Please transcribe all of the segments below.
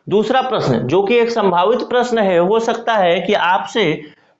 दूसरा प्रश्न जो कि एक संभावित प्रश्न है, हो सकता है कि आपसे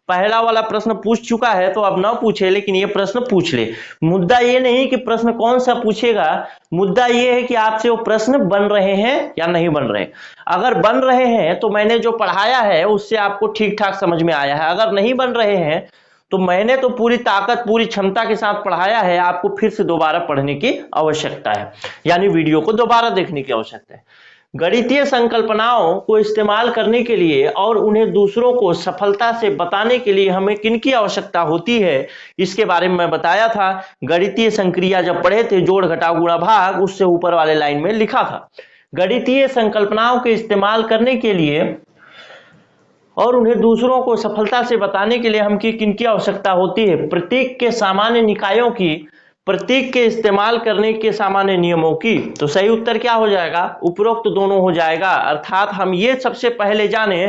पहला वाला प्रश्न पूछ चुका है तो अब ना पूछे, लेकिन ये प्रश्न पूछ ले। मुद्दा ये नहीं कि प्रश्न कौन सा पूछेगा, मुद्दा ये है कि आपसे वो प्रश्न बन रहे हैं या नहीं बन रहे। अगर बन रहे हैं तो मैंने जो पढ़ाया है उससे आपको ठीक ठाक समझ में आया है, अगर नहीं बन रहे हैं तो मैंने तो पूरी ताकत पूरी क्षमता के साथ पढ़ाया है, आपको फिर से दोबारा पढ़ने की आवश्यकता है, यानी वीडियो को दोबारा देखने की आवश्यकता है। गणितीय संकल्पनाओं को इस्तेमाल करने के लिए और उन्हें दूसरों को सफलता से बताने के लिए हमें किनकी आवश्यकता होती है, इसके बारे में मैं बताया था। गणितीय संक्रिया जब पढ़े थे, जोड़ घटाव गुणा भाग, उससे ऊपर वाले लाइन में लिखा था। गणितीय संकल्पनाओं के इस्तेमाल करने के लिए और उन्हें दूसरों को सफलता से बताने के लिए हम किनकी आवश्यकता होती है? प्रतीक के सामान्य निकायों की, प्रतीक के इस्तेमाल करने के सामान्य नियमों की। तो सही उत्तर क्या हो जाएगा? उपरोक्त दोनों हो जाएगा। अर्थात हम ये सबसे पहले जाने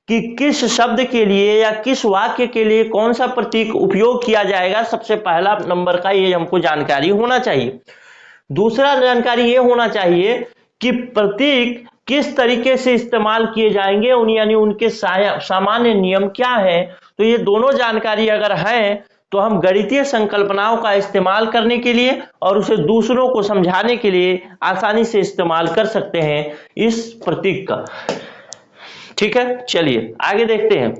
कि किस शब्द के लिए या किस वाक्य के लिए कौन सा प्रतीक उपयोग किया जाएगा, सबसे पहला नंबर का ये हमको जानकारी होना चाहिए। दूसरा जानकारी ये होना चाहिए कि प्रतीक किस तरीके से इस्तेमाल किए जाएंगे, यानी उनके सामान्य नियम क्या है। तो ये दोनों जानकारी अगर है तो हम गणितीय संकल्पनाओं का इस्तेमाल करने के लिए और उसे दूसरों को समझाने के लिए आसानी से इस्तेमाल कर सकते हैं इस प्रतीक का। ठीक है, चलिए आगे देखते हैं।